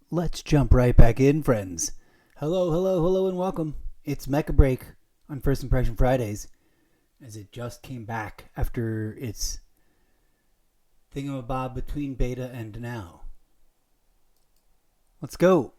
Let's jump right back in, friends. Hello, and welcome. It's Mecha Break on First Impression Fridays, as it just came back after its thingamabob between beta and now. Let's go.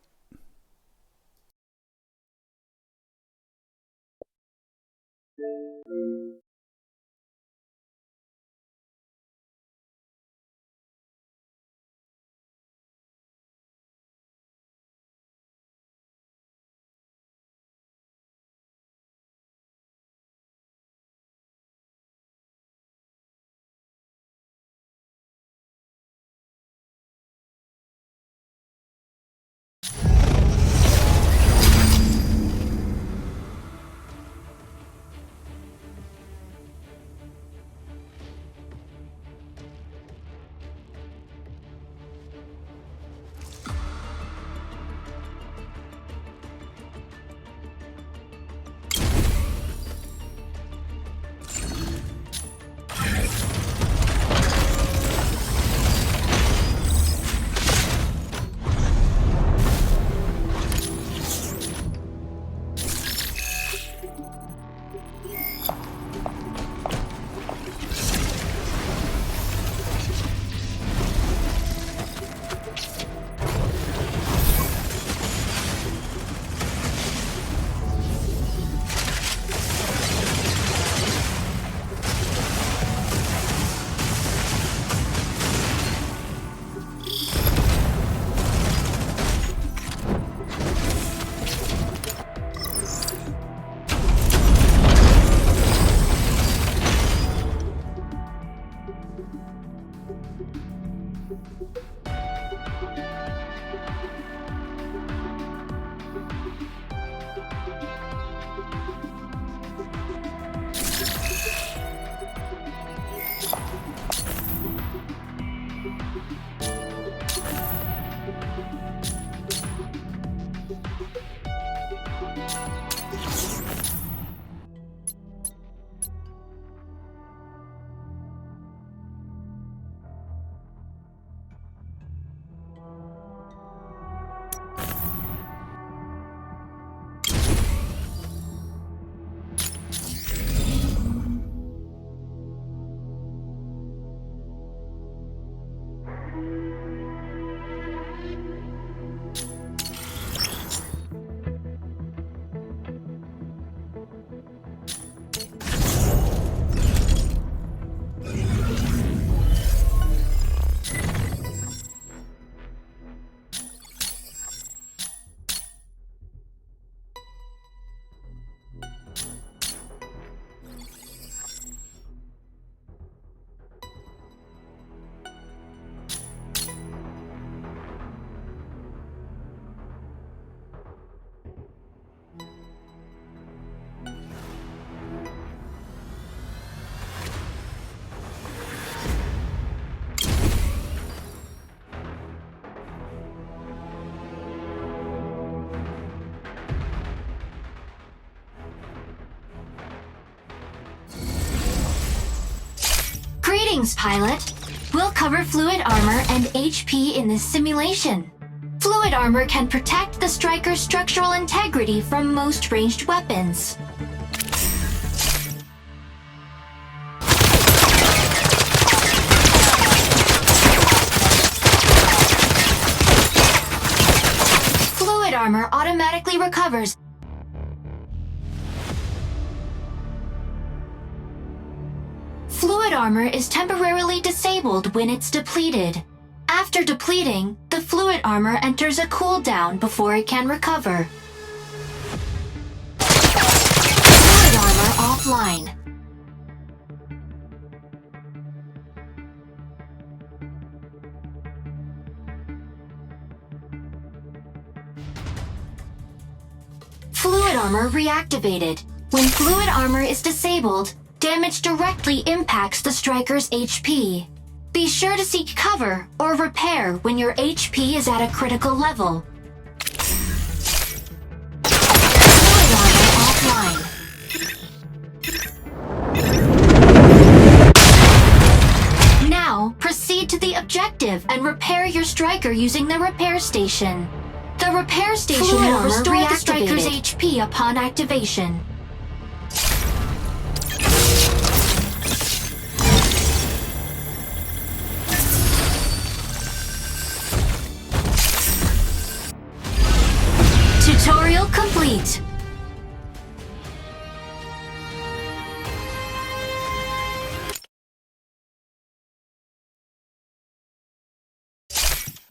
Greetings, pilot. We'll cover fluid armor and HP in this simulation. Fluid armor can protect the striker's structural integrity from most ranged weapons. Fluid armor automatically recovers. Fluid armor is temporarily disabled when it's depleted. After depleting, the fluid armor enters a cooldown before it can recover. Fluid armor offline. Fluid armor reactivated. When fluid armor is disabled, damage directly impacts the striker's HP. Be sure to seek cover or repair when your HP is at a critical level. Fluid armor offline. Now, proceed to the objective. active and repair your striker using the repair station. The repair station Fluid will armor restore the striker's reactivated. HP upon activation. Tutorial complete.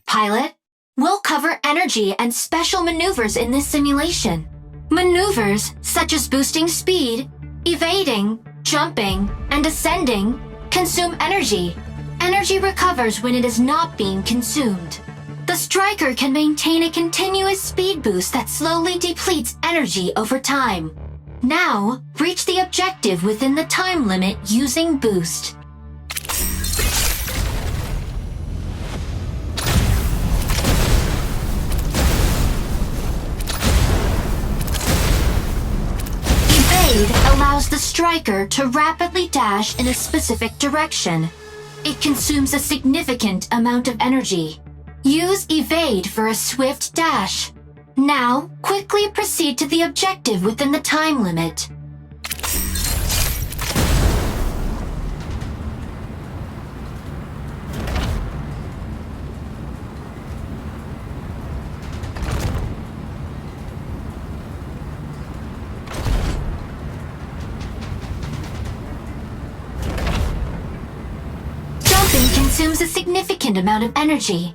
Pilot, we'll cover energy and special maneuvers in this simulation. Maneuvers such as boosting speed, evading, jumping, and ascending consume energy. Energy recovers when it is not being consumed. The striker can maintain a continuous speed boost that slowly depletes energy over time. Now, reach the objective within the time limit using boost. Evade allows the striker to rapidly dash in a specific direction. It consumes a significant amount of energy. Use evade for a swift dash. Now, quickly proceed to the objective within the time limit. Jumping consumes a significant amount of energy.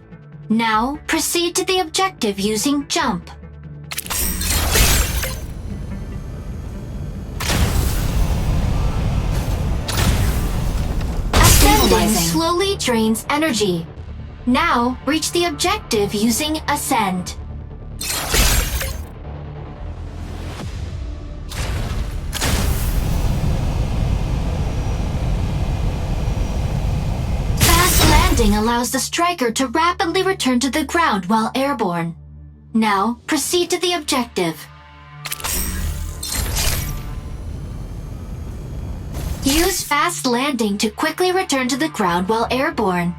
Now, proceed to the objective using jump. Ascending slowly drains energy. Now, reach the objective using ascend. Landing allows the striker to rapidly return to the ground while airborne. Now, proceed to the objective. Use fast landing to quickly return to the ground while airborne.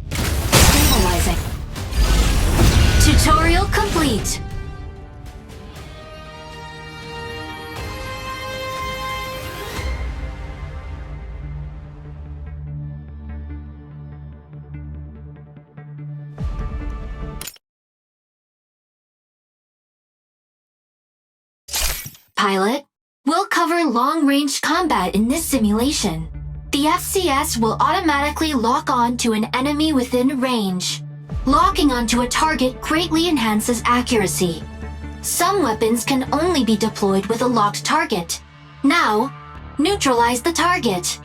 Stabilizing. Tutorial complete. Pilot, we'll cover long-range combat in this simulation. The FCS will automatically lock on to an enemy within range. Locking onto a target greatly enhances accuracy. Some weapons can only be deployed with a locked target. Now, neutralize the target.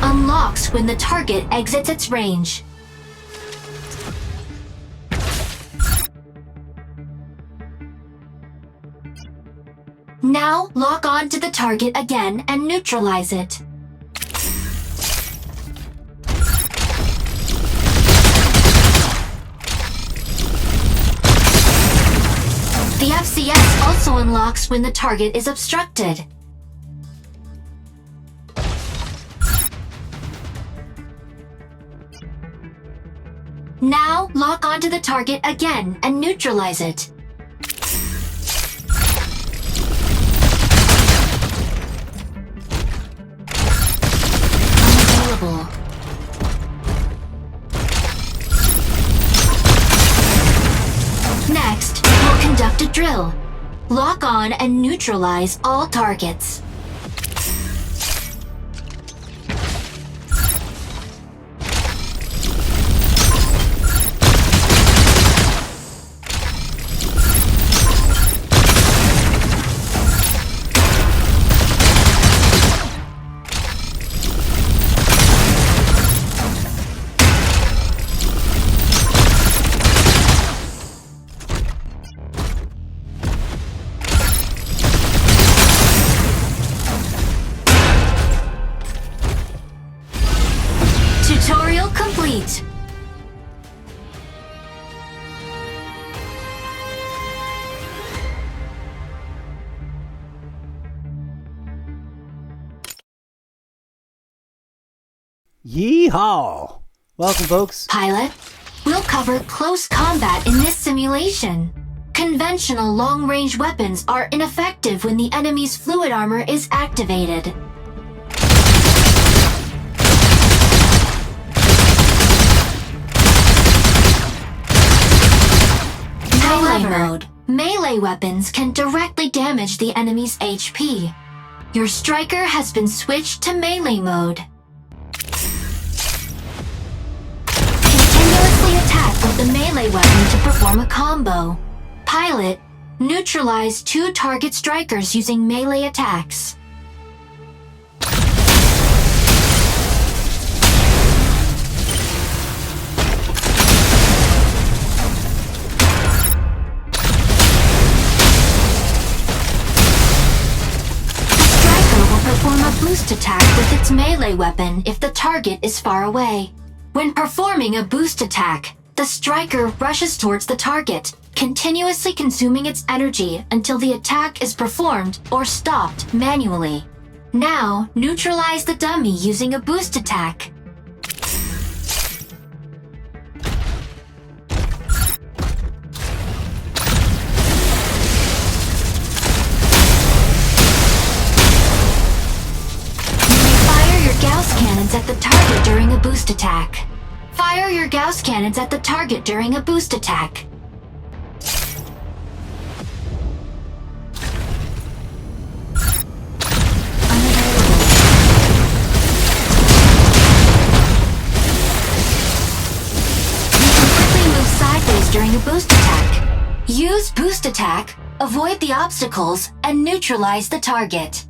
Unlocks when the target exits its range. Now lock on to the target again and neutralize it. The FCS also unlocks when the target is obstructed. Now, lock onto the target again and neutralize it. Unavailable. Next, we'll conduct a drill. Lock on and neutralize all targets. Yeehaw! Welcome, folks. Pilot, we'll cover close combat in this simulation. Conventional long-range weapons are ineffective when the enemy's fluid armor is activated. Melee mode. Melee weapons can directly damage the enemy's HP. Your striker has been switched to melee mode. Continuously attack with the melee weapon to perform a combo. Pilot, neutralize 2 target strikers using melee attacks. Perform a boost attack with its melee weapon if the target is far away. When performing a boost attack, the striker rushes towards the target, continuously consuming its energy until the attack is performed or stopped manually. Now, neutralize the dummy using a boost attack. Gauss cannons at the target during a boost attack. Fire your Gauss cannons at the target during a boost attack. You can quickly move sideways during a boost attack. Use boost attack, avoid the obstacles, and neutralize the target.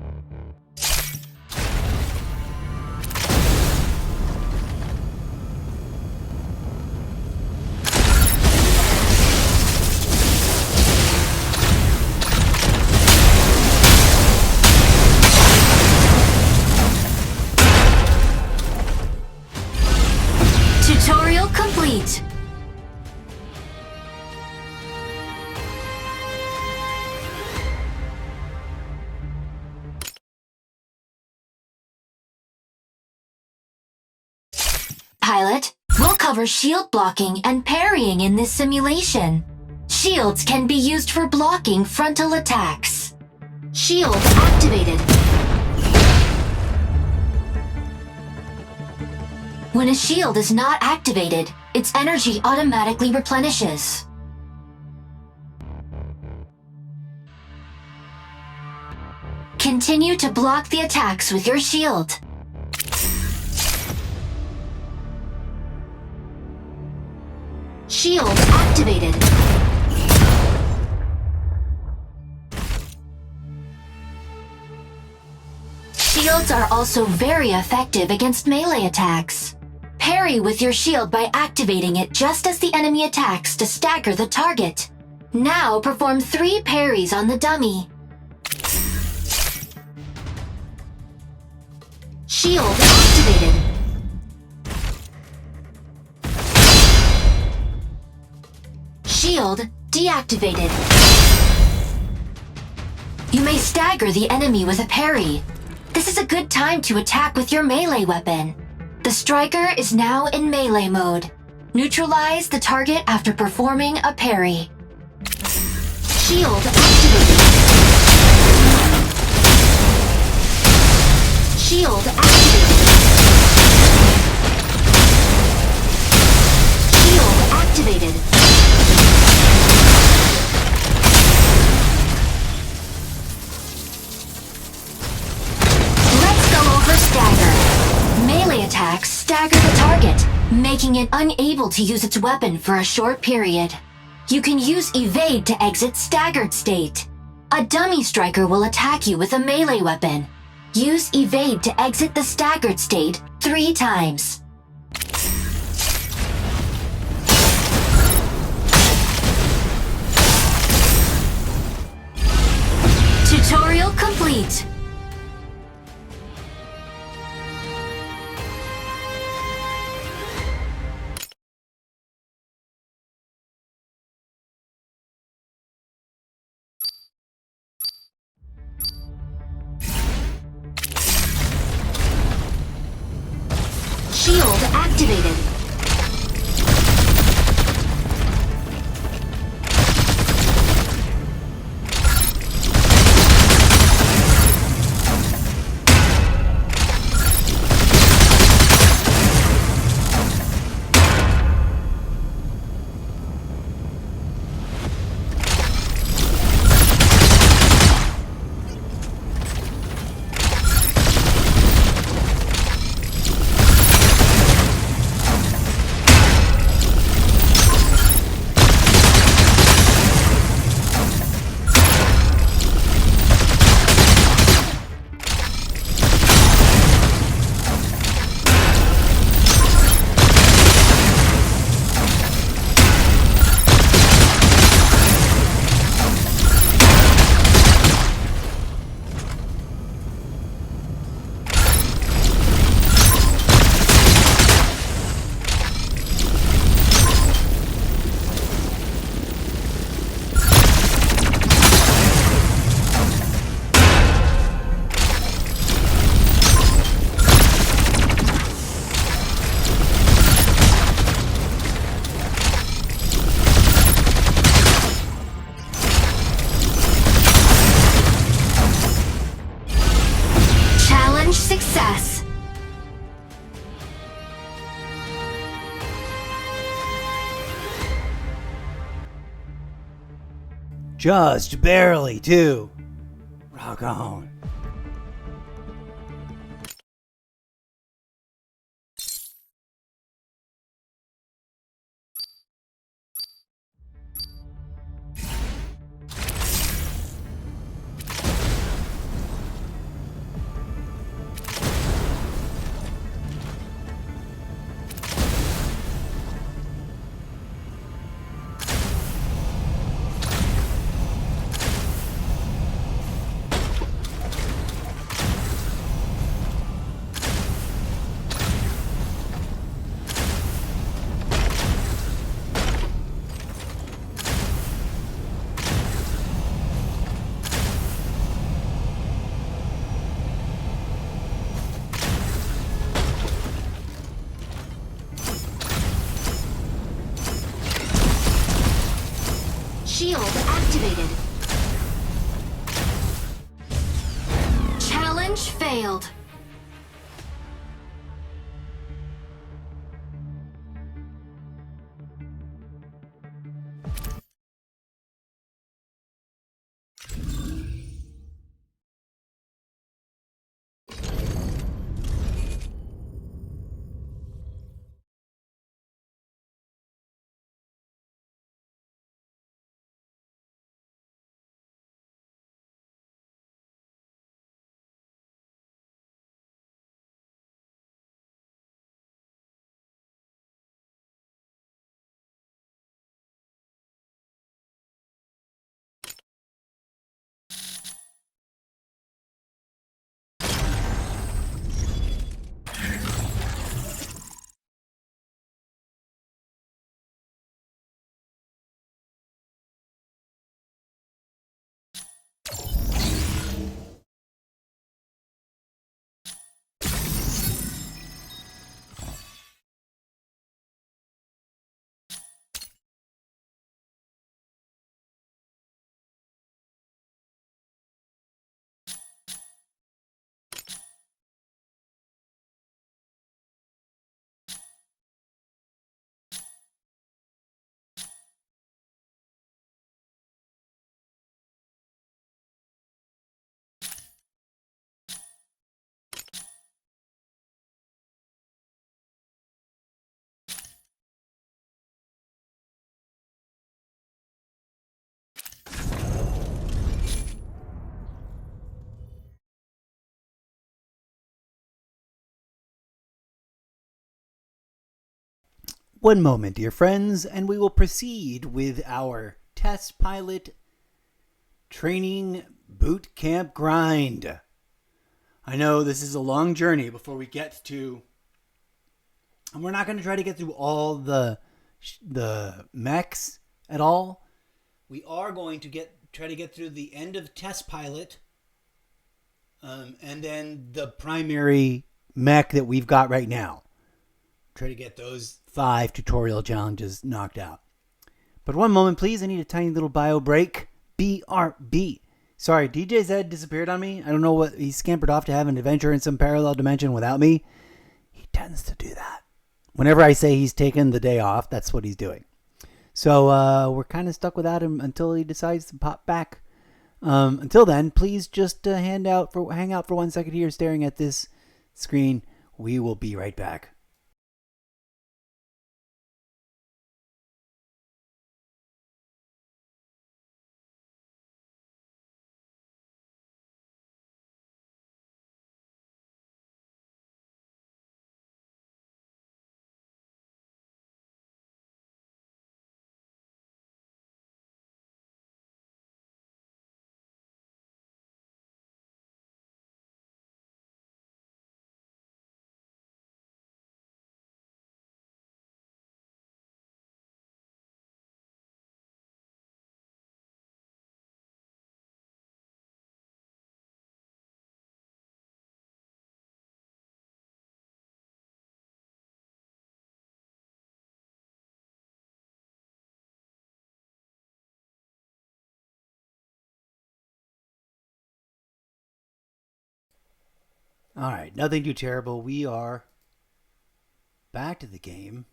Tutorial complete. Pilot, we'll cover shield blocking and parrying in this simulation. Shields can be used for blocking frontal attacks. Shield activated. When a shield is not activated, its energy automatically replenishes. Continue to block the attacks with your shield. Shield activated. Shields are also very effective against melee attacks. Parry with your shield by activating it just as the enemy attacks to stagger the target. Now perform 3 parries on the dummy. Shield activated. Shield deactivated. You may stagger the enemy with a parry. This is a good time to attack with your melee weapon. The striker is now in melee mode. Neutralize the target after performing a parry. Shield activated. Shield activated. Shield activated. Let's go over stagger. Melee attacks stagger the target, making it unable to use its weapon for a short period. You can use evade to exit staggered state. A dummy striker will attack you with a melee weapon. Use evade to exit the staggered state 3 times. Tutorial complete. Shield activated. Success. Just barely, too. Rock on. Shield activated. Challenge failed. One moment, dear friends, and we will proceed with our test pilot training boot camp grind. I know this is a long journey before we get to, and we're not going to try to get through all the mechs at all. We are going to try to get through the end of test pilot, and then the primary mech that we've got right now. try to get those 5 tutorial challenges knocked out. But one moment, please. I need a tiny little bio break. BRB. Sorry, DJ Zed disappeared on me. I don't know what. He scampered off to have an adventure in some parallel dimension without me. He tends to do that. Whenever I say he's taken the day off, that's what he's doing. So we're kind of stuck without him until he decides to pop back. Until then, please just hang out for 1 second here staring at this screen. We will be right back. All right, nothing too terrible. We are back to the game.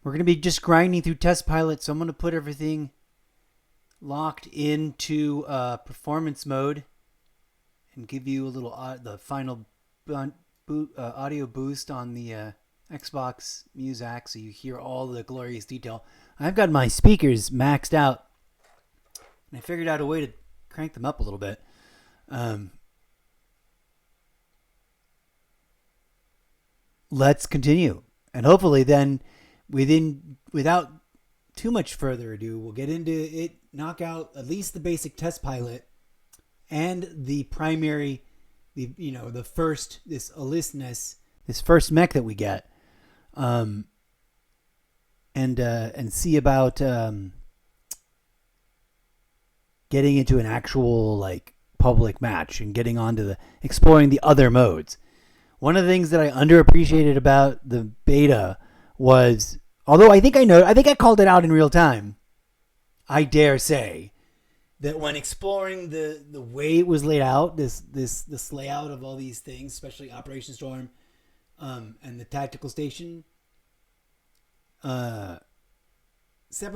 We're going to be just grinding through test pilot, so I'm going to put everything locked into performance mode and give you a little the final audio boost on the Xbox Muzak, so you hear all the glorious detail. I've got my speakers maxed out, and I figured out a way to crank them up a little bit. Let's continue, and hopefully then without too much further ado, we'll get into it, knock out at least the basic test pilot and the primary, the first, this Alyssness, this first mech that we get, and see about getting into an actual like public match and getting onto the exploring the other modes. One of the things that I underappreciated about the beta was, although I think I called it out in real time, I dare say that when exploring the way it was laid out, this layout of all these things, especially Operation Storm, and the tactical station, separate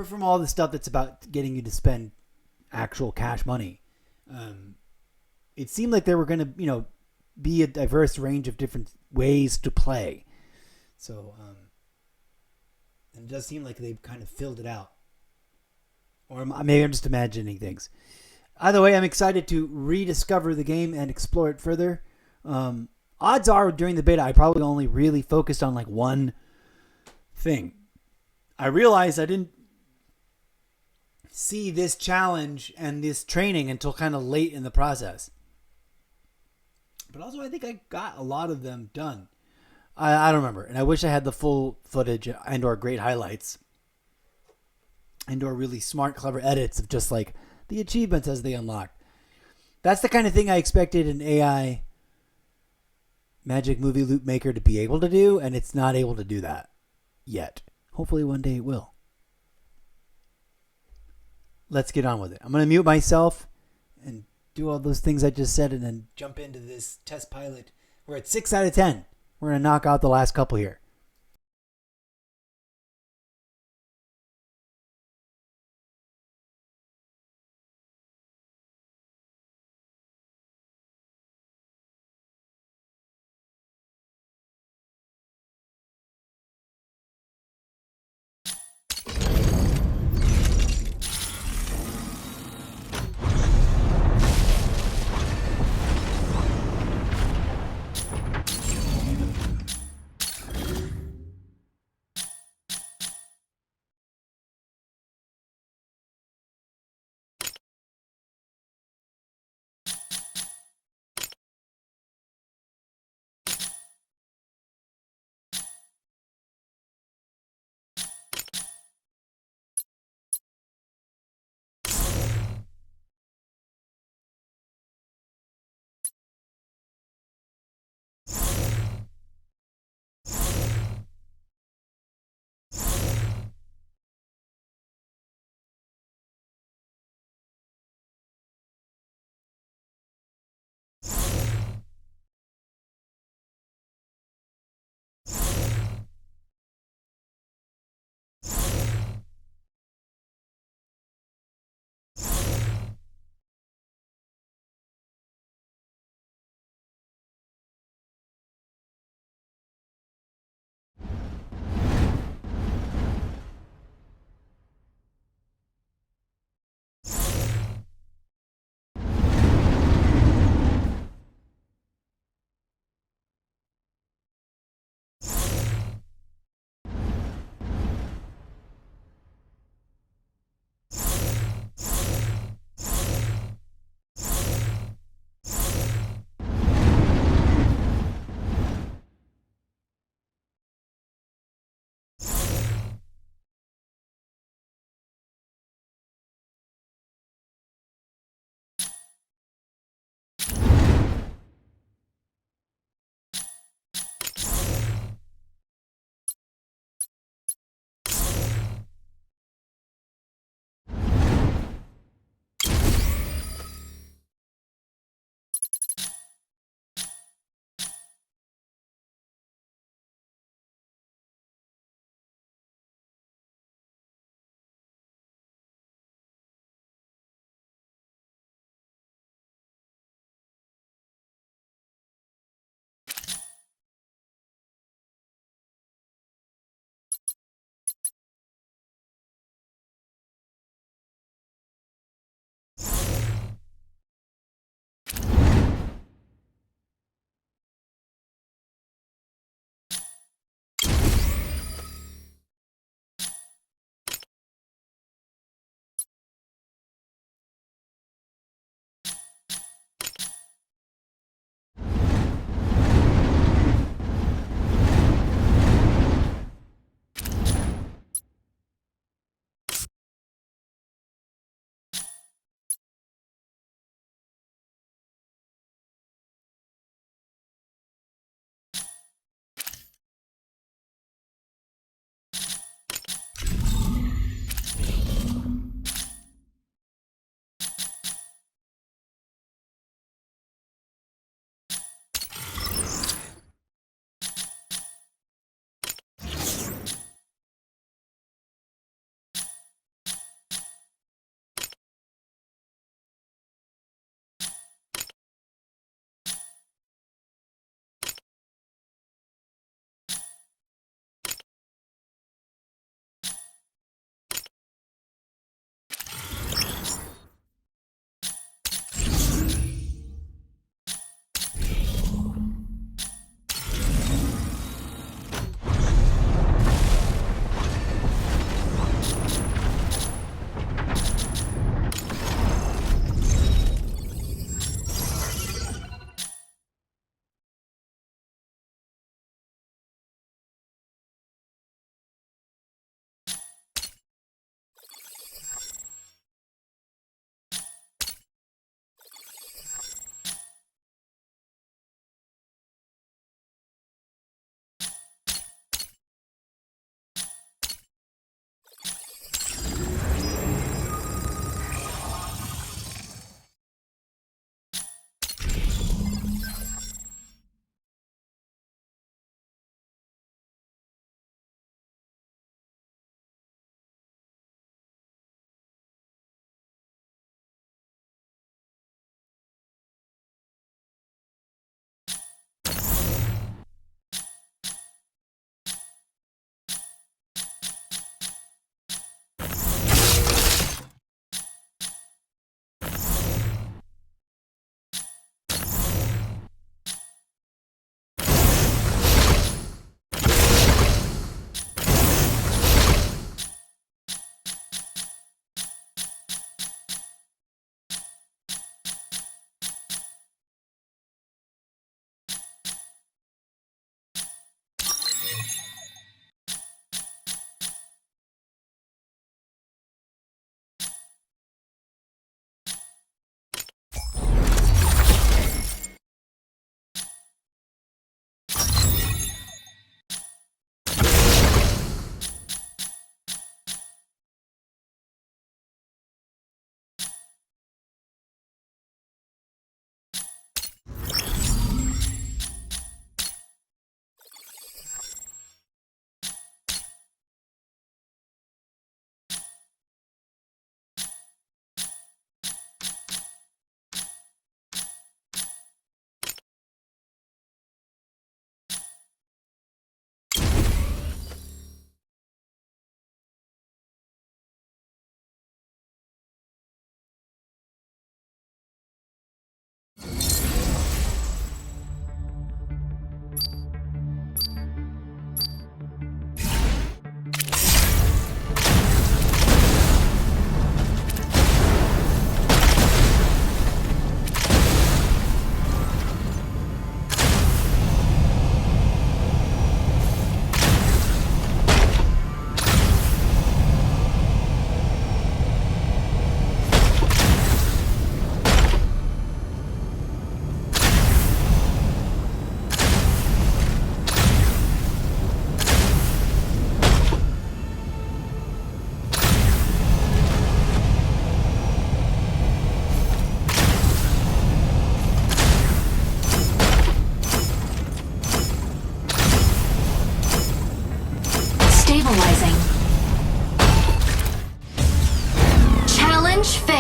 from all the stuff that's about getting you to spend actual cash money, it seemed like they were going to, be a diverse range of different ways to play. So, and it does seem like they've kind of filled it out. Or maybe I'm just imagining things. Either way, I'm excited to rediscover the game and explore it further. Odds are during the beta, I probably only really focused on like one thing. I realized I didn't see this challenge and this training until kind of late in the process. But also, I think I got a lot of them done. I don't remember. And I wish I had the full footage and or great highlights. And or really smart, clever edits of just like the achievements as they unlocked. That's the kind of thing I expected an AI Magic Movie Loop Maker to be able to do. And it's not able to do that yet. Hopefully one day it will. Let's get on with it. I'm going to mute myself and do all those things I just said and then jump into this test pilot. We're at 6 out of 10. We're going to knock out the last couple here.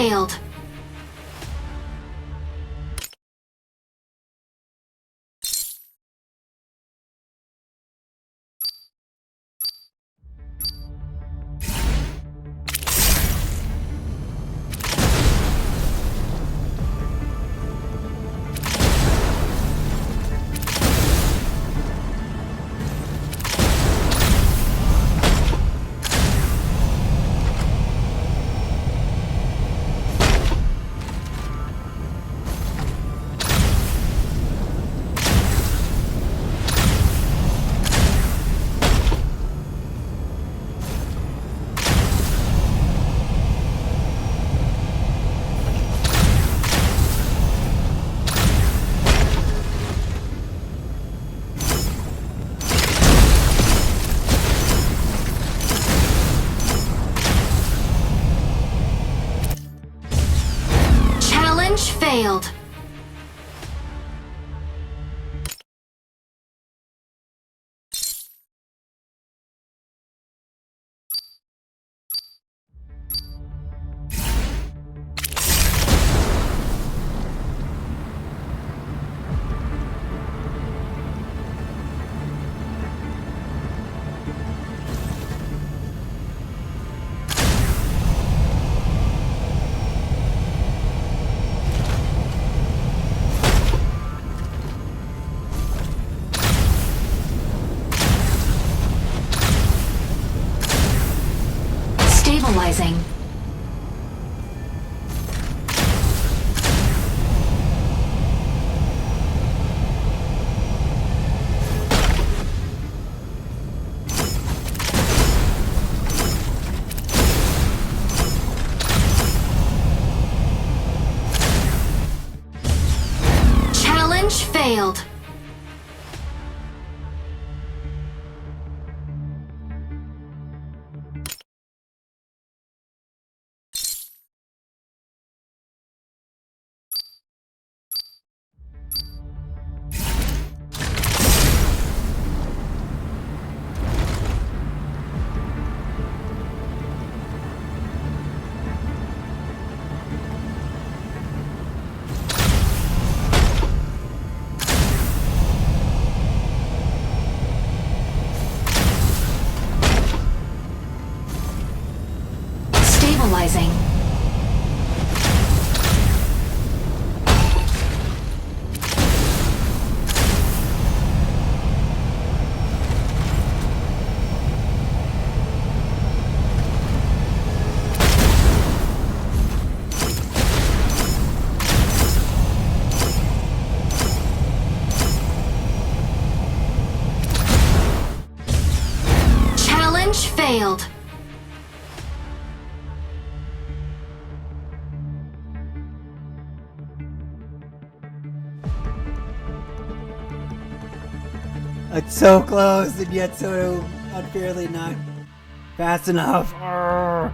failed. Challenge failed. Stabilizing. Challenge failed. Stabilizing. Challenge failed. It's so close and yet so unfairly not fast enough. Arrgh.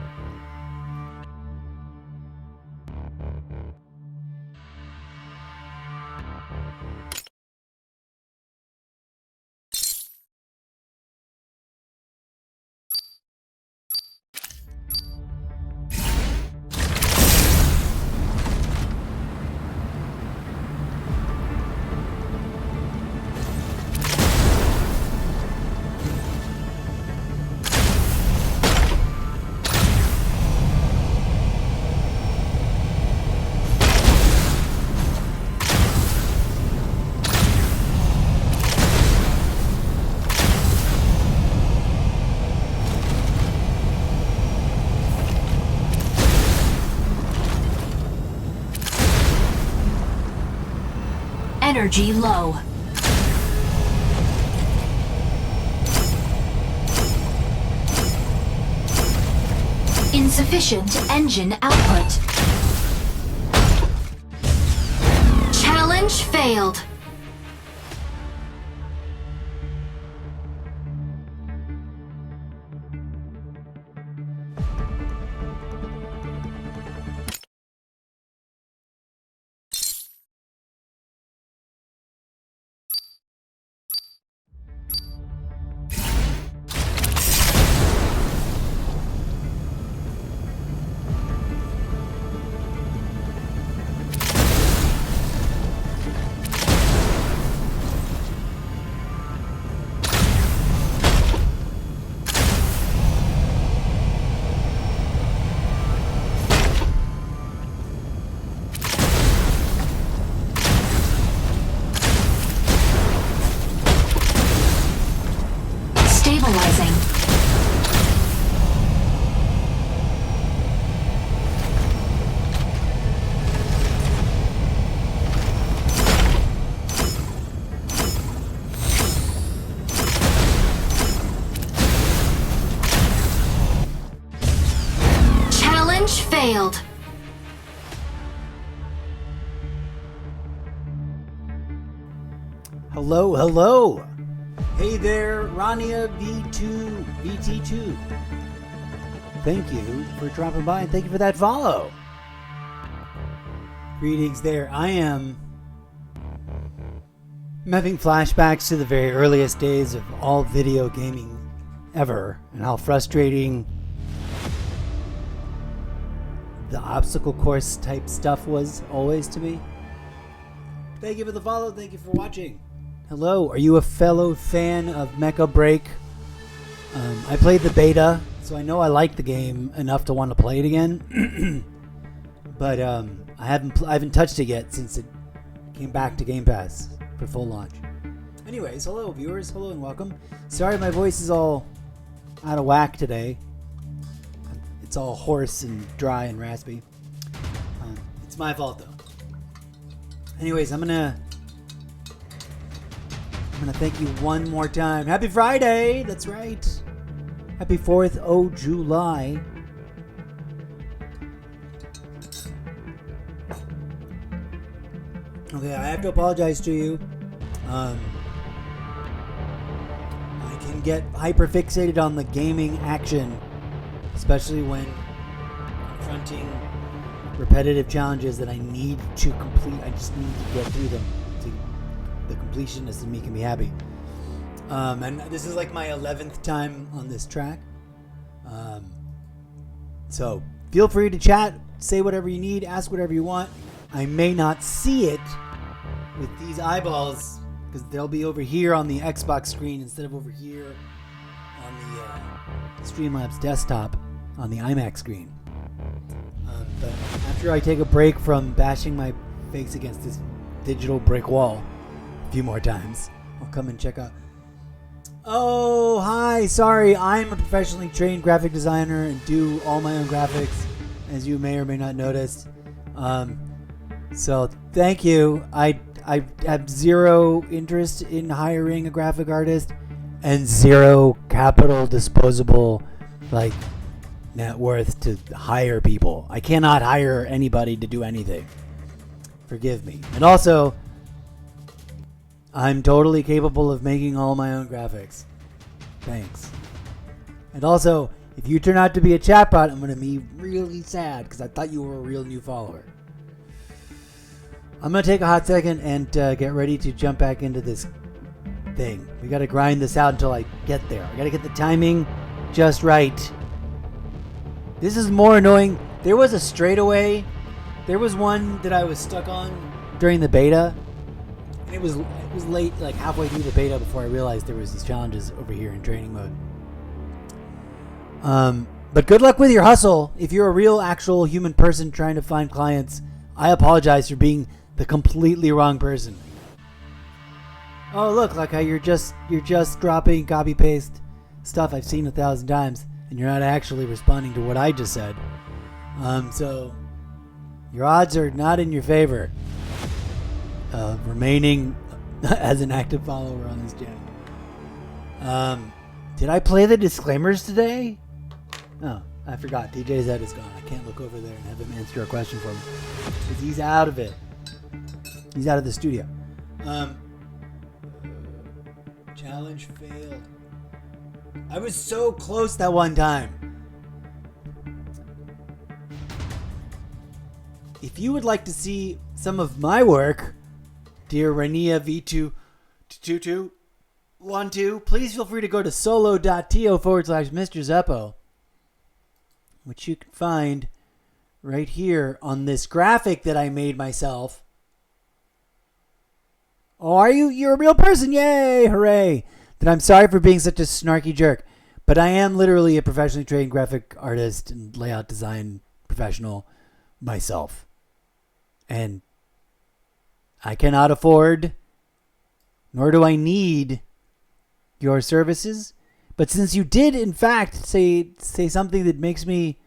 Energy low. Insufficient engine output. Challenge failed. failed. Hello, hello. Hey there, Rania VT2. Thank you for dropping by and thank you for that follow. Greetings there. I'm having flashbacks to the very earliest days of all video gaming ever and how frustrating the obstacle course type stuff was always to me. Thank you for the follow. Thank you for watching. Hello, are you a fellow fan of Mecha Break? I played the beta, so I know I like the game enough to want to play it again. But I haven't touched it yet since it came back to Game Pass for full launch. Anyways, hello viewers, hello and welcome. Sorry my voice is all out of whack today. It's all hoarse and dry and raspy. It's my fault though. Anyways, I'm gonna thank you one more time. Happy Friday! That's right. Happy 4th of July. Okay, I have to apologize to you. I can get hyperfixated on the gaming action, especially when confronting repetitive challenges that I need to complete. I just need to get through them. The completionist in me can be happy. And this is like my 11th time on this track. So feel free to chat, say whatever you need, ask whatever you want. I may not see it with these eyeballs because they'll be over here on the Xbox screen instead of over here on the Streamlabs desktop on the iMac screen. But after I take a break from bashing my face against this digital brick wall a few more times, I'll come and check out. Oh, hi. Sorry, I'm a professionally trained graphic designer and do all my own graphics, as you may or may not notice. So thank you. I have zero interest in hiring a graphic artist and zero capital disposable net worth to hire people. I cannot hire anybody to do anything. Forgive me. And also, I'm totally capable of making all my own graphics. Thanks. And also, if you turn out to be a chatbot, I'm going to be really sad because I thought you were a real new follower. I'm going to take a hot second and get ready to jump back into this thing. We got to grind this out until I get there. I got to get the timing just right. This is more annoying. There was a straightaway. There was one that I was stuck on during the beta. And it was late, like halfway through the beta before I realized there was these challenges over here in training mode. But good luck with your hustle. If you're a real, actual human person trying to find clients, I apologize for being the completely wrong person. Oh, look, like how you're just dropping copy paste stuff I've seen 1,000 times, and you're not actually responding to what I just said. So your odds are not in your favor of remaining as an active follower on this channel. Did I play the disclaimers today? No, I forgot. DJ's head is gone. I can't look over there and have him answer a question for me because he's out of it. He's out of the studio. Challenge failed. I was so close that one time. If you would like to see some of my work, dear Rania V22212, please feel free to go to solo.to/Mr. Zeppo, which you can find right here on this graphic that I made myself. Oh, are you? You're a real person. Yay. Hooray. Then I'm sorry for being such a snarky jerk, but I am literally a professionally trained graphic artist and layout design professional myself. And I cannot afford, nor do I need, your services. But since you did, in fact, say something that makes me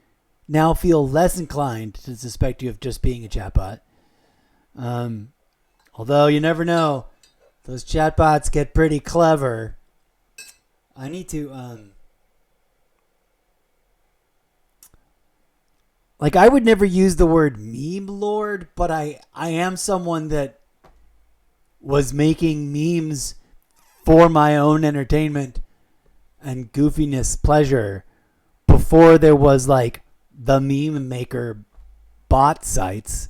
now feel less inclined to suspect you of just being a chatbot, although you never know, those chatbots get pretty clever. I need to like, I would never use the word meme lord, but I am someone that was making memes for my own entertainment and goofiness pleasure before there was like the meme maker bot sites,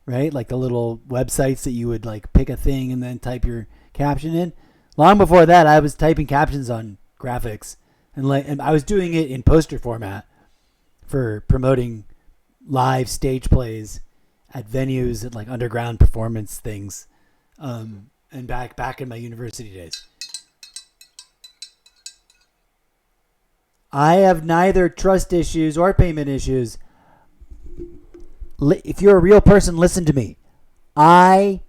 right? Like the little websites that you would like pick a thing and then type your caption in. Long before that, I was typing captions on graphics and I was doing it in poster format for promoting live stage plays at venues at like underground performance things, and back in my university days. I have neither trust issues or payment issues. If you're a real person, listen to me. I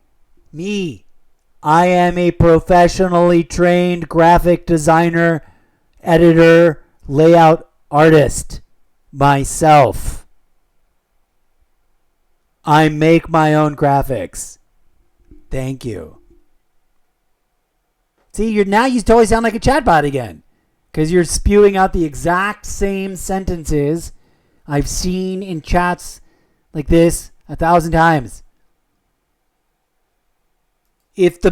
am a professionally trained graphic designer, editor, layout artist myself. I make my own graphics. Thank you. See, you totally sound like a chatbot again, because you're spewing out the exact same sentences I've seen in chats like this 1,000 times. If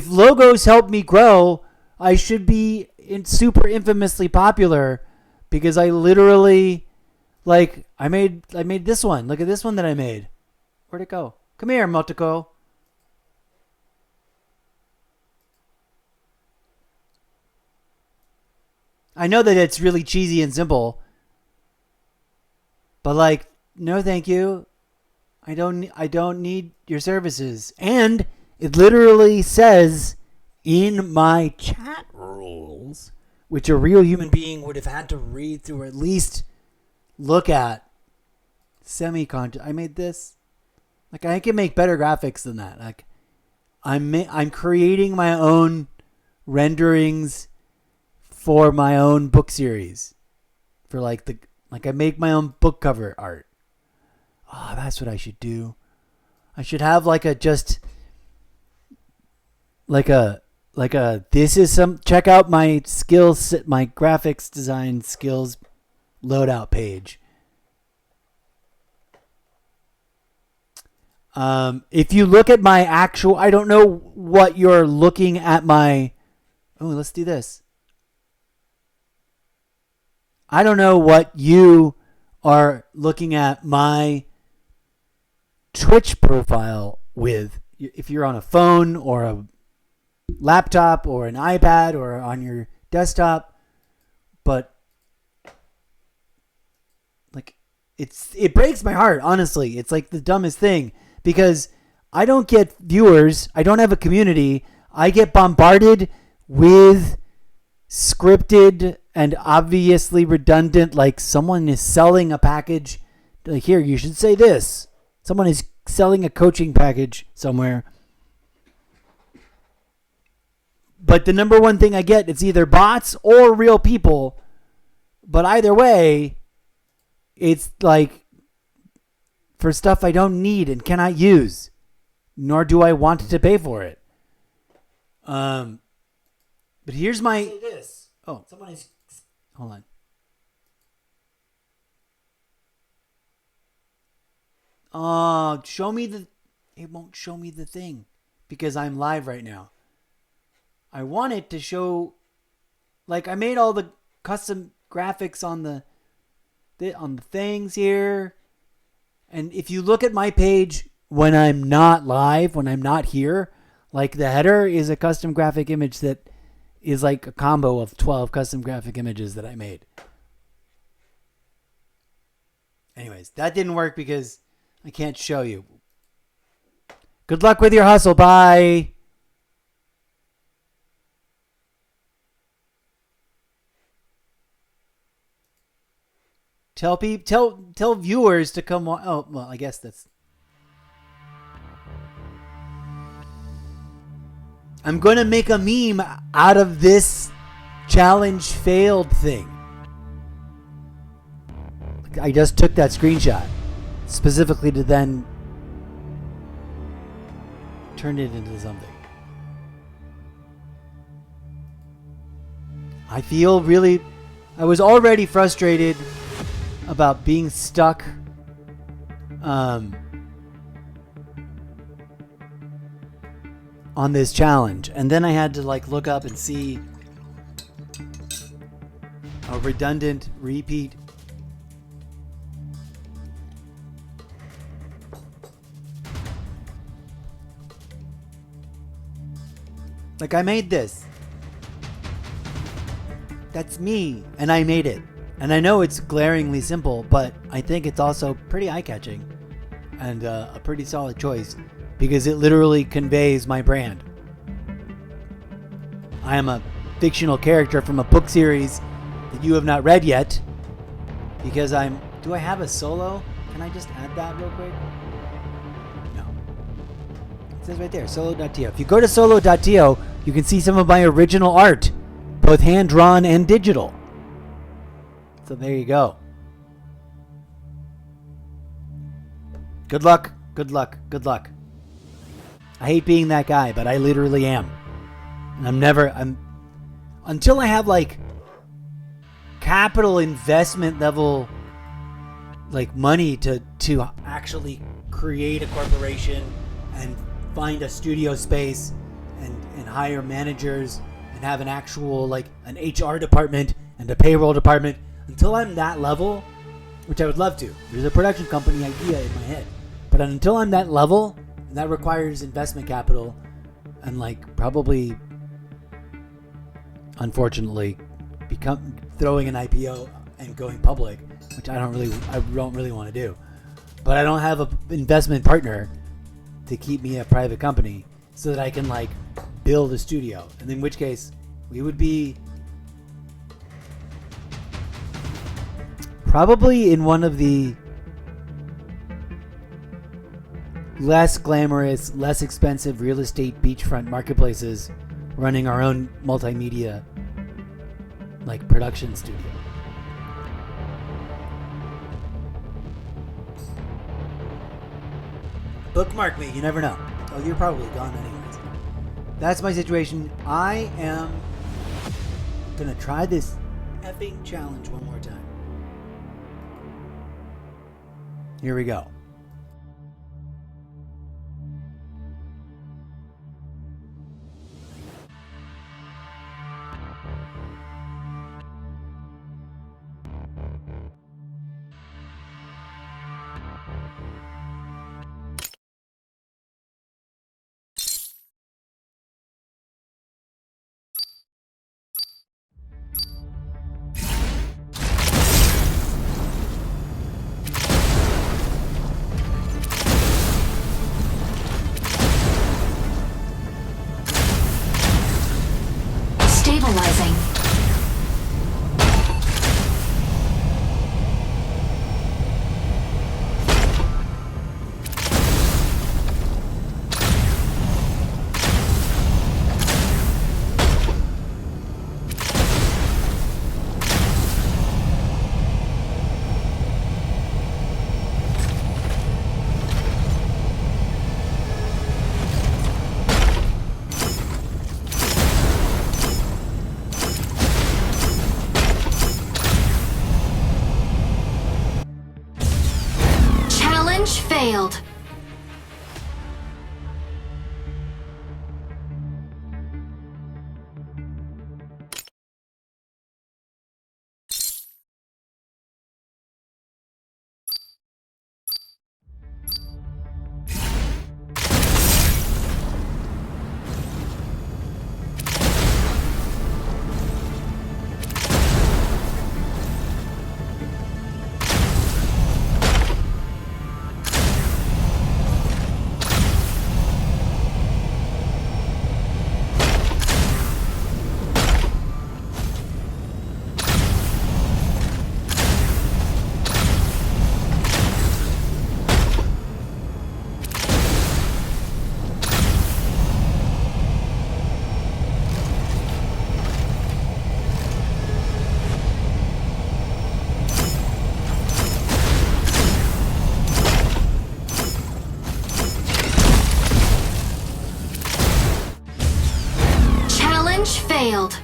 logos help me grow, I should be super infamously popular, because I literally, like, I made this one. Look at this one that I made. Where'd it go? Come here, Motoko. I know that it's really cheesy and simple, but like, no, thank you. I don't need your services. And it literally says in my chat rules, which a real human being would have had to read through or at least look at, I made this. Like, I can make better graphics than that. Like, I'm creating my own renderings for my own book series. For I make my own book cover art. Oh, that's what I should do. I should have this is check out my skills, my graphics design skills loadout page. If you look at my actual, I don't know what you're looking at let's do this. I don't know what you are looking at my Twitch profile with. If you're on a phone or a laptop or an iPad or on your desktop, but like, it breaks my heart, honestly. It's like the dumbest thing, because I don't get viewers. I don't have a community. I get bombarded with scripted and obviously redundant, like someone is selling a package. Like, here, you should say this. Someone is selling a coaching package somewhere. But the number one thing I get, it's either bots or real people. But either way, it's like for stuff I don't need and cannot use, nor do I want to pay for it. But here's my. Say this. Oh, somebody's. Hold on. Show me the. It won't show me the thing because I'm live right now. I want it to show. Like, I made all the custom graphics on the things here. And if you look at my page when I'm not live, when I'm not here, like the header is a custom graphic image that is like a combo of 12 custom graphic images that I made. Anyways, that didn't work because I can't show you. Good luck with your hustle. Bye. Tell viewers to come on. Oh, well, I guess that's. I'm going to make a meme out of this challenge failed thing. I just took that screenshot specifically to then turn it into something. I feel really. I was already frustrated about being stuck on this challenge, and then I had to like look up and see a redundant repeat. Like, I made this. That's me, and I made it. And I know it's glaringly simple, but I think it's also pretty eye-catching and a pretty solid choice because it literally conveys my brand. I am a fictional character from a book series that you have not read yet because do I have a solo? Can I just add that real quick? No. It says right there, solo.to. If you go to solo.to, you can see some of my original art, both hand-drawn and digital. So there you go. Good luck, good luck, good luck. I hate being that guy, but I literally am. And until I have like capital investment level like money to actually create a corporation and find a studio space and hire managers and have an actual like an HR department and a payroll department, until I'm that level, which I would love to. There's a production company idea in my head. But until I'm that level, and that requires investment capital and like probably, unfortunately, throwing an IPO and going public, which I don't really want to do. But I don't have an investment partner to keep me a private company so that I can like build a studio. And in which case, we would be probably in one of the less glamorous, less expensive real estate beachfront marketplaces, running our own multimedia like production studio. Bookmark me, you never know. Oh, you're probably gone anyways. That's my situation. I am gonna try this effing challenge one more time. Here we go. Stabilizing. Challenge failed. Challenge failed.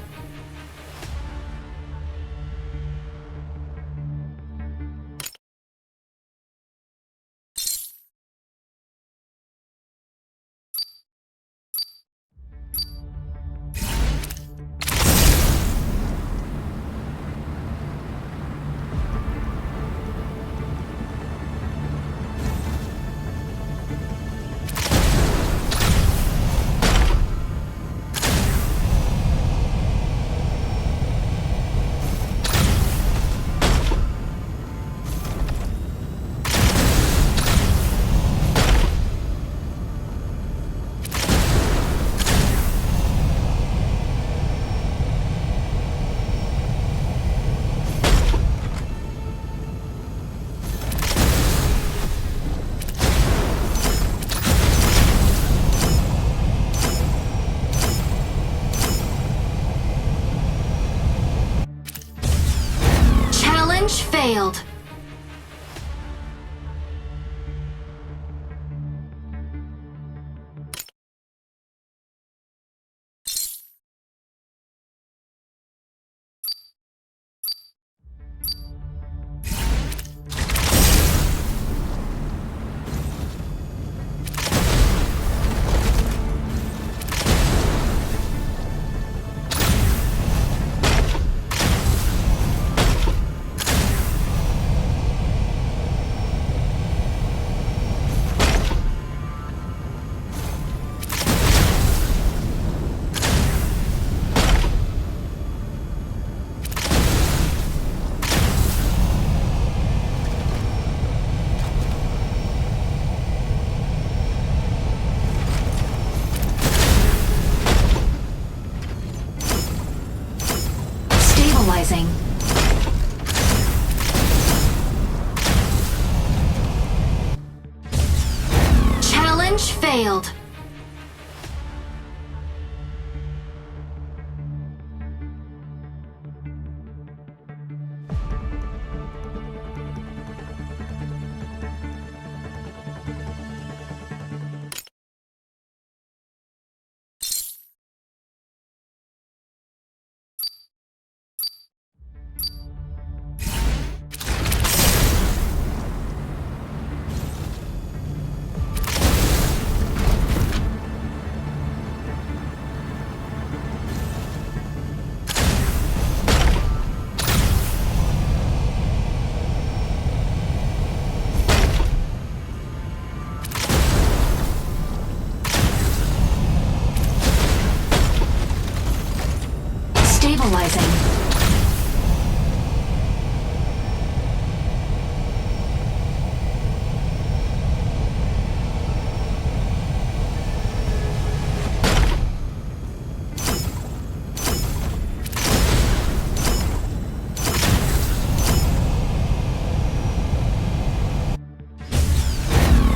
stabilizing.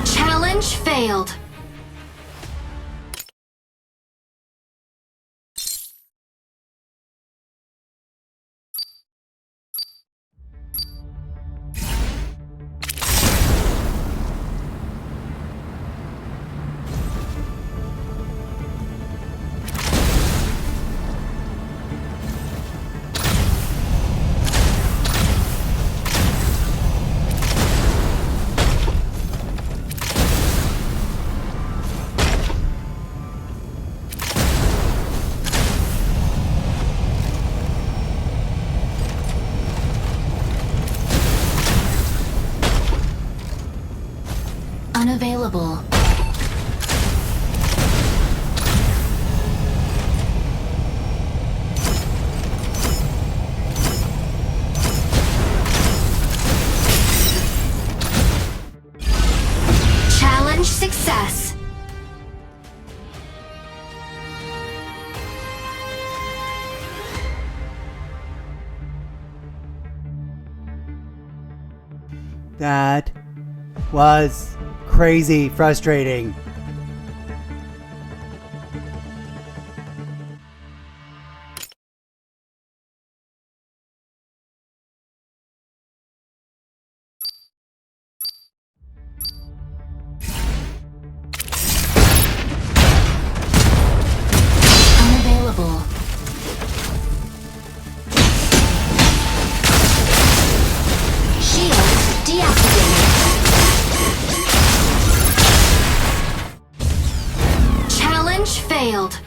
Challenge failed. Unavailable. Challenge success. That was crazy frustrating. Unavailable. Shield deactivated. Challenge failed.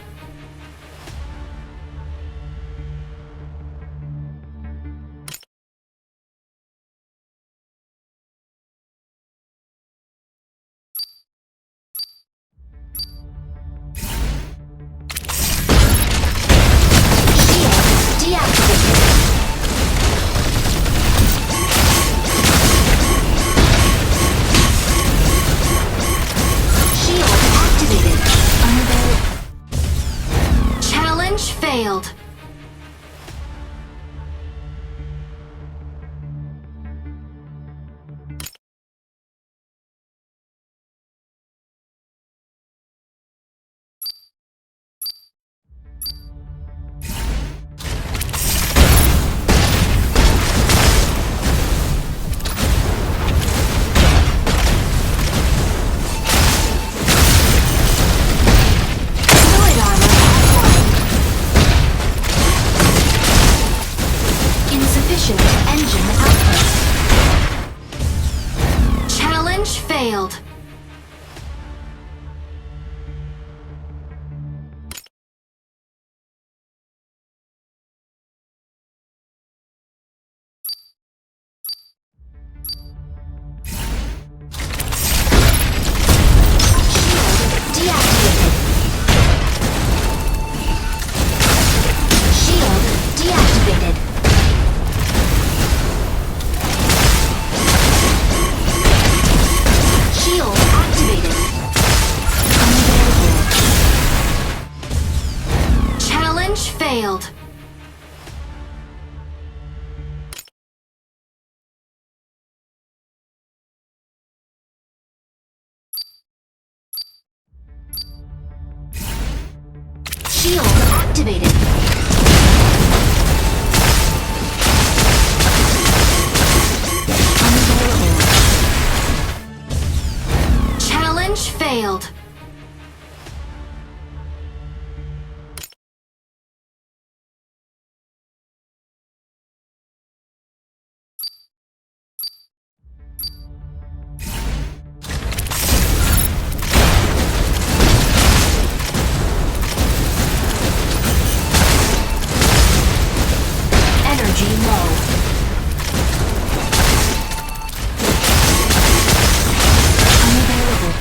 Shield deactivated. Shield activated. Unavailable. Challenge failed. Fluid armor offline. Insufficient engine output. Challenge failed. Shield deactivated. Shield activated. Unavailable. Challenge failed. Shield activated. Unavailable. Challenge failed. Energy low. Unavailable.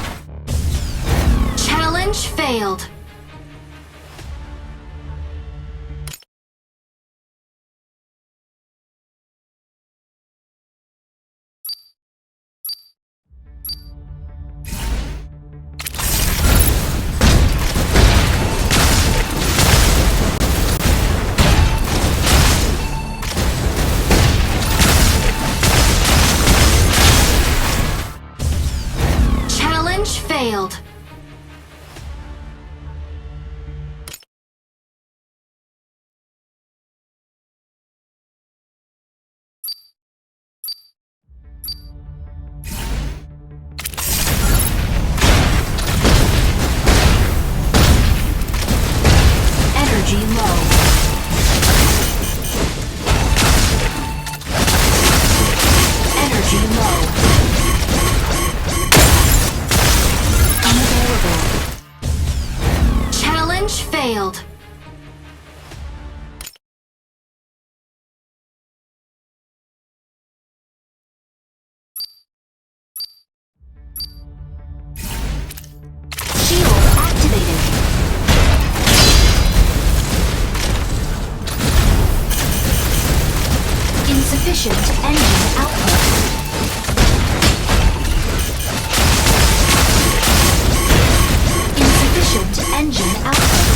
Energy low. Energy low. Unavailable. Challenge failed. Shield activated. Insufficient engine output. Insufficient engine output.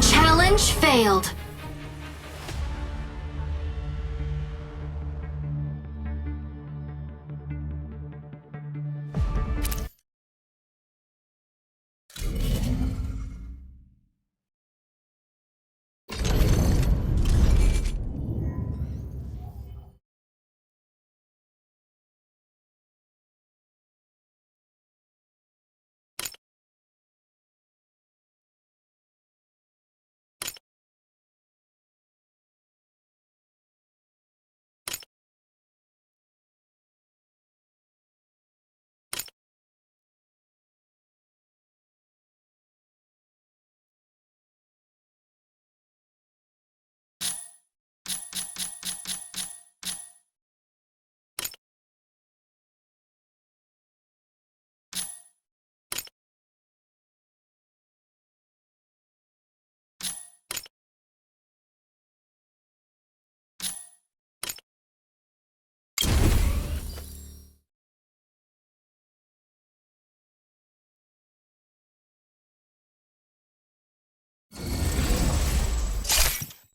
Challenge failed.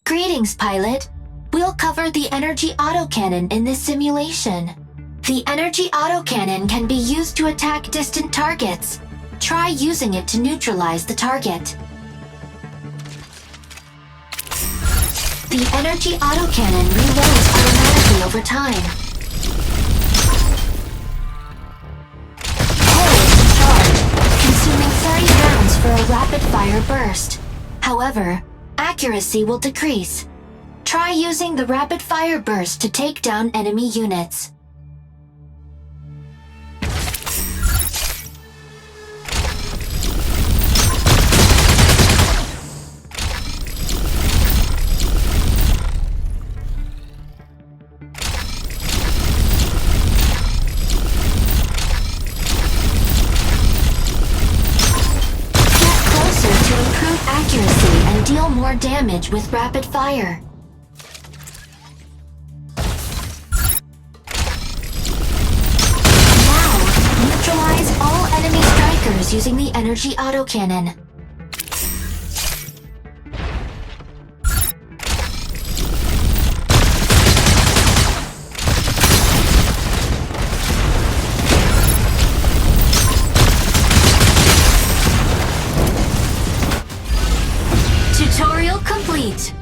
Greetings, pilot. We'll cover the energy autocannon in this simulation. The energy autocannon can be used to attack distant targets. Try using it to neutralize the target. The energy autocannon reloads automatically over time. Hull is charged, consuming 30 rounds for a rapid-fire burst. However, accuracy will decrease. Try using the rapid-fire burst to take down enemy units. Accuracy and deal more damage with rapid fire. Now, neutralize all enemy strikers using the energy autocannon. Tutorial complete.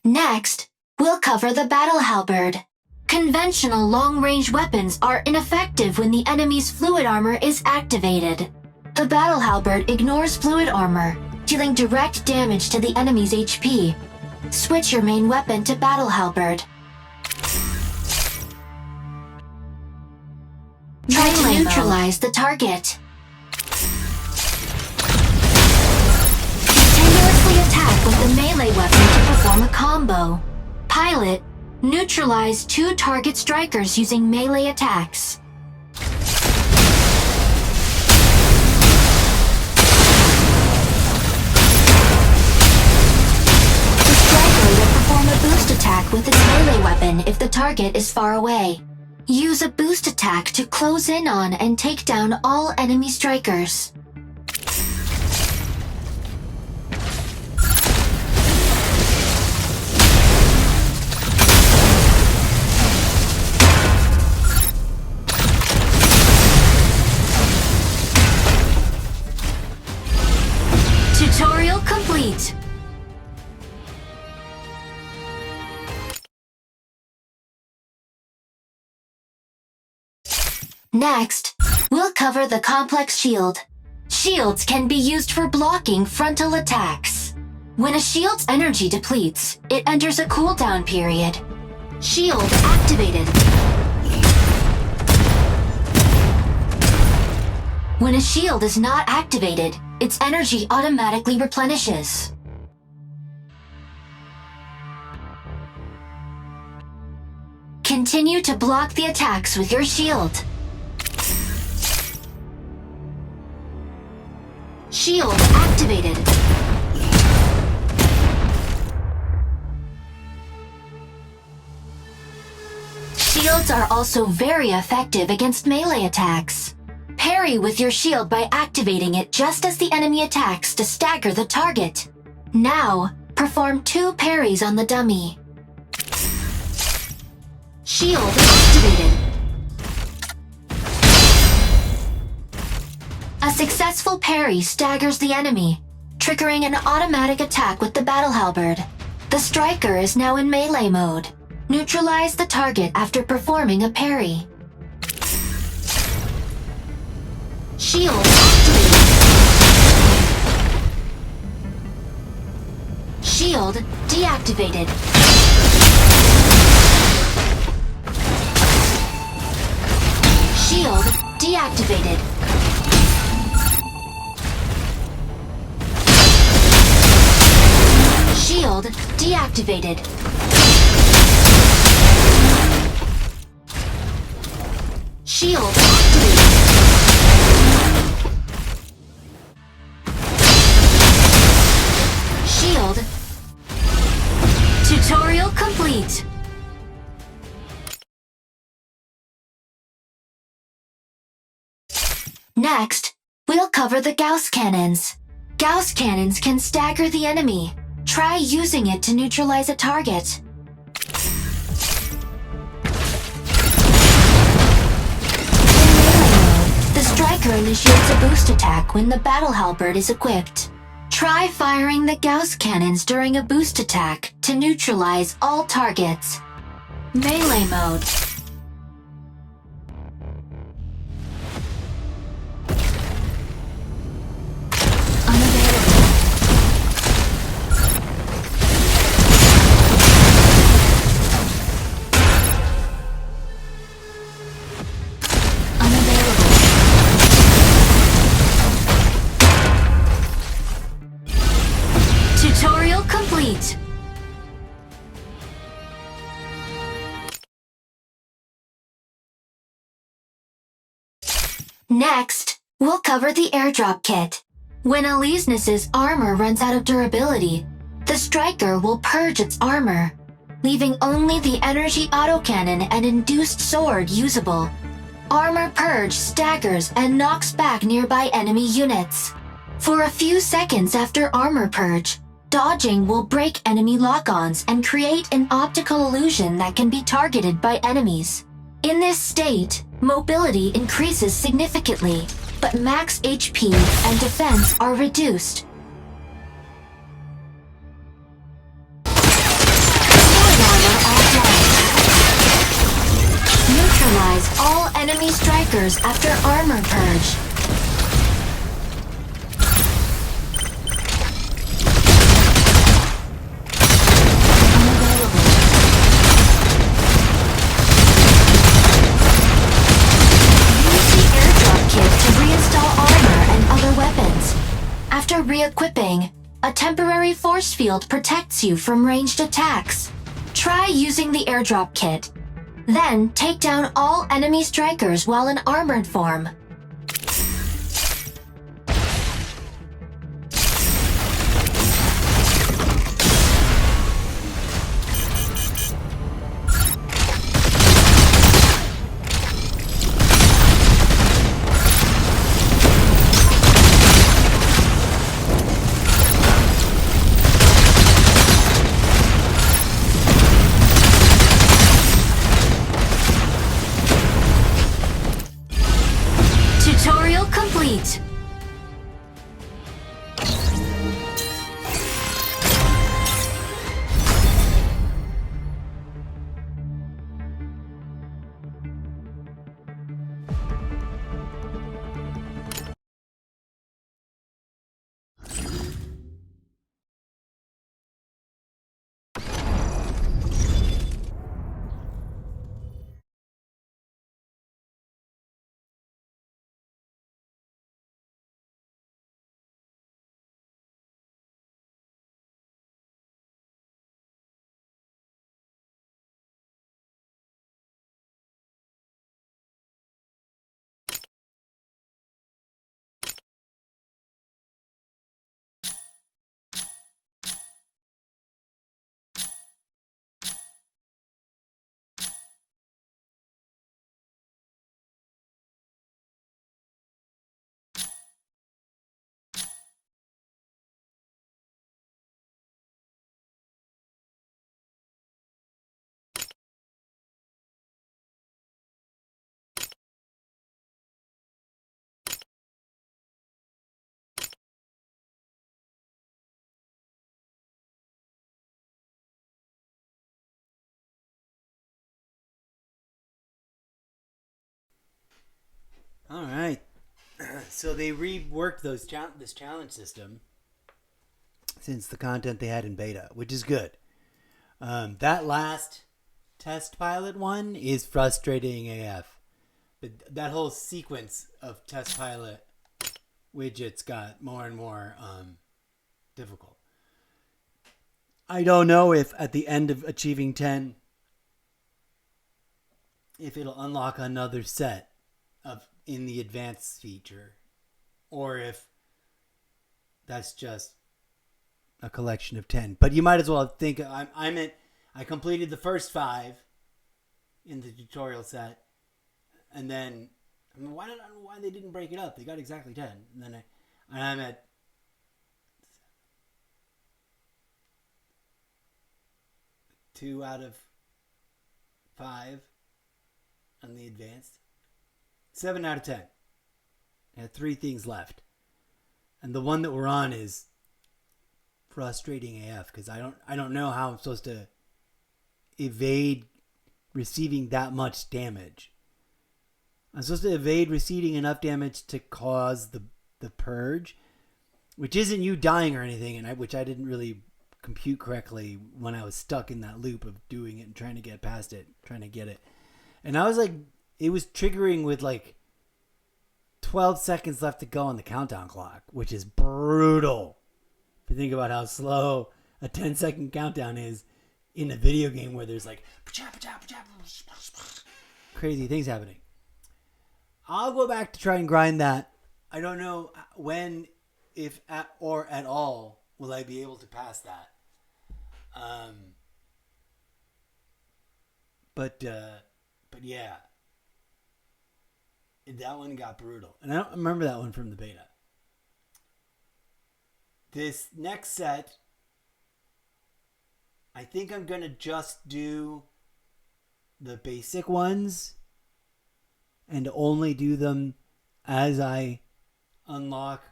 Next, we'll cover the battle halberd. Conventional long-range weapons are ineffective when the enemy's fluid armor is activated. The battle halberd ignores fluid armor, dealing direct damage to the enemy's HP. Switch your main weapon to battle halberd. Try to neutralize the target. Continuously attack with the melee weapon to perform a combo. Pilot, neutralize 2 target strikers using melee attacks. The striker will perform a boost attack with its melee weapon if the target is far away. Use a boost attack to close in on and take down all enemy strikers. Tutorial complete. Next, we'll cover the complex shield. Shields can be used for blocking frontal attacks. When a shield's energy depletes, it enters a cooldown period. Shield activated. When a shield is not activated, its energy automatically replenishes. Continue to block the attacks with your shield. Shield activated. Shields are also very effective against melee attacks. Parry with your shield by activating it just as the enemy attacks to stagger the target. Now, perform 2 parries on the dummy. Shield activated. A successful parry staggers the enemy, triggering an automatic attack with the battle halberd. The striker is now in melee mode. Neutralize the target after performing a parry. Shield activated. Shield deactivated. Shield deactivated. Shield deactivated. Shield activated. Shield. Tutorial complete. Next, we'll cover the Gauss cannons. Gauss cannons can stagger the enemy. Try using it to neutralize a target. The striker initiates a boost attack when the battle halberd is equipped. Try firing the Gauss cannons during a boost attack to neutralize all targets. Melee mode. Tutorial complete. Next, we'll cover the airdrop kit. When Alesenus's armor runs out of durability, the striker will purge its armor, leaving only the energy autocannon and induced sword usable. Armor purge staggers and knocks back nearby enemy units. For a few seconds after armor purge, dodging will break enemy lock-ons and create an optical illusion that can be targeted by enemies. In this state, mobility increases significantly, but max HP and defense are reduced. Fluid armor offline. Neutralize all enemy strikers after armor purge. After re-equipping, a temporary force field protects you from ranged attacks. Try using the airdrop kit. Then take down all enemy strikers while in armored form. All right. So they reworked this challenge system since the content they had in beta, which is good. That last test pilot one is frustrating AF. But that whole sequence of test pilot widgets got more and more difficult. I don't know if at the end of achieving 10, if it'll unlock another set of in the advanced feature, or if that's just a collection of 10. But you might as well think I completed the first 5 in the tutorial set, and then I don't know why they didn't break it up. They got exactly 10, and then I'm at 2 out of 5 on the advanced. 7 out of 10. I had 3 things left. And the one that we're on is frustrating AF because I don't know how I'm supposed to evade receiving that much damage. I'm supposed to evade receiving enough damage to cause the purge, which isn't you dying or anything, and which I didn't really compute correctly when I was stuck in that loop of doing it and trying to get past it, trying to get it. And I was like, it was triggering with like 12 seconds left to go on the countdown clock, which is brutal. If you think about how slow a 10-second countdown is in a video game where there's like crazy things happening. I'll go back to try and grind that. I don't know when, if at all, will I be able to pass that. But yeah, that one got brutal, and I don't remember that one from the beta. This next set, I think I'm gonna just do the basic ones and only do them as I unlock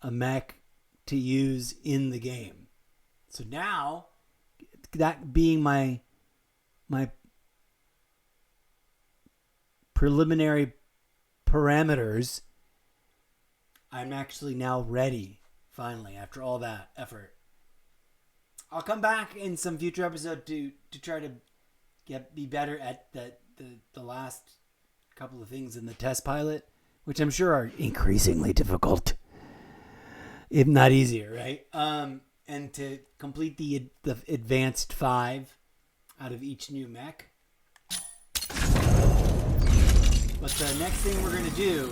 a mech to use in the game. So now, that being my preliminary parameters, I'm actually now ready, finally, after all that effort. I'll come back in some future episode to try to be better at the last couple of things in the test pilot, which I'm sure are increasingly difficult, if not easier, right? And to complete the advanced 5 out of each new mech. But the next thing we're going to do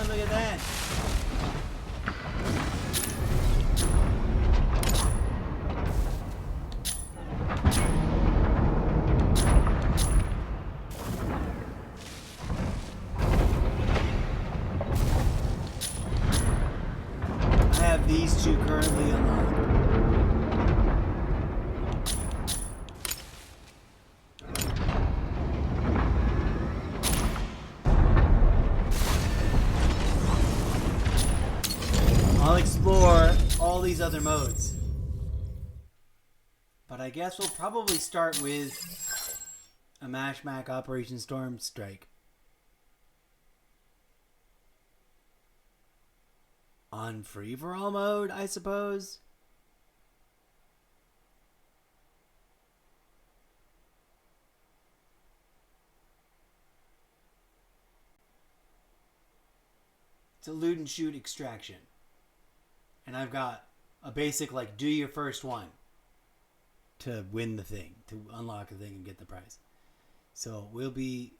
look at that. I have these two currently unlocked. I'll explore all these other modes. But I guess we'll probably start with a Mash Mac Operation Storm Strike. On free-for-all mode, I suppose. It's a loot and shoot extraction. And I've got a basic, like, do your first one to win the thing, to unlock the thing and get the prize. So we'll be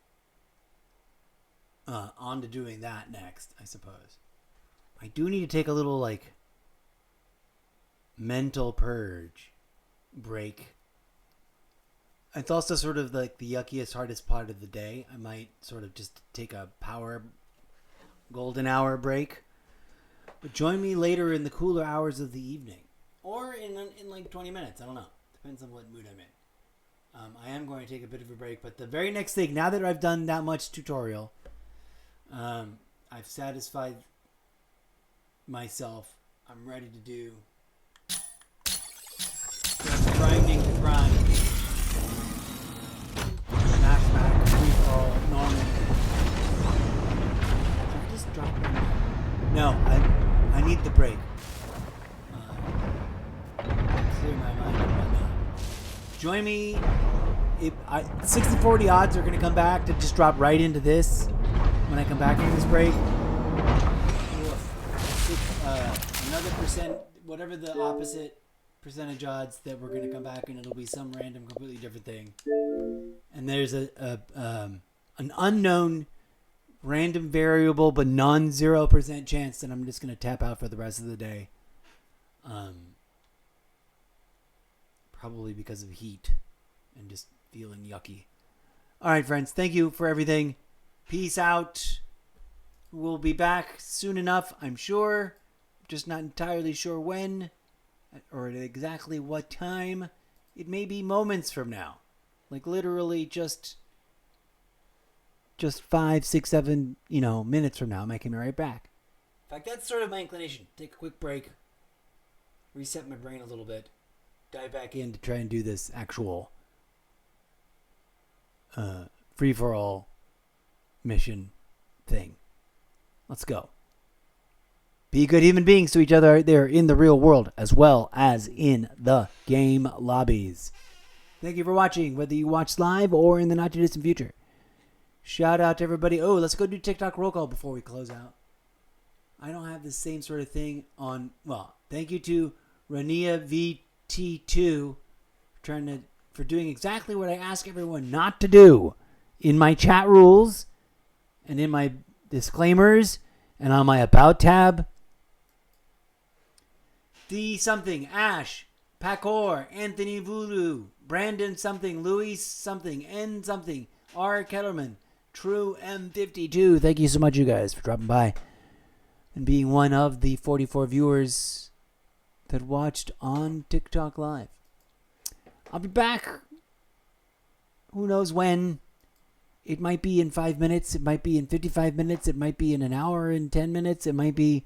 on to doing that next, I suppose. I do need to take a little, like, mental purge break. It's also sort of like the yuckiest, hardest part of the day. I might sort of just take a power golden hour break. But join me later in the cooler hours of the evening. Or in like 20 minutes. I don't know. Depends on what mood I'm in. I am going to take a bit of a break, but the very next thing, now that I've done that much tutorial, I've satisfied myself. I'm ready to do just grinding to grind. Smack, free fall, normal. Did I just drop it? No, I need the break. Clear my mind and whatnot. Join me. 60-40 odds are going to come back to just drop right into this when I come back from this break. Another percent, whatever the opposite percentage odds that we're going to come back and it'll be some random, completely different thing. And there's an unknown, random variable, but non-0% chance that I'm just going to tap out for the rest of the day. Probably because of heat and just feeling yucky. All right, friends. Thank you for everything. Peace out. We'll be back soon enough, I'm sure. Just not entirely sure when or at exactly what time. It may be moments from now. Like literally just 5, 6, 7, minutes from now. I'm making it right back. In fact, that's sort of my inclination. Take a quick break. Reset my brain a little bit. Dive back in to try and do this actual free-for-all mission thing. Let's go. Be good human beings to each other out there in the real world as well as in the game lobbies. Thank you for watching, whether you watch live or in the not-too-distant future. Shout out to everybody. Oh, let's go do TikTok roll call before we close out. I don't have the same sort of thing on... Well, thank you to Rania VT2 for doing exactly what I ask everyone not to do in my chat rules and in my disclaimers and on my About tab. D something, Ash, Pacor, Anthony Voodoo, Brandon something, Louis something, N something, R. Kellerman, True M52. Thank you so much, you guys, for dropping by and being one of the 44 viewers that watched on TikTok Live. I'll be back. Who knows when? It might be in 5 minutes. It might be in 55 minutes. It might be in an hour and 10 minutes. It might be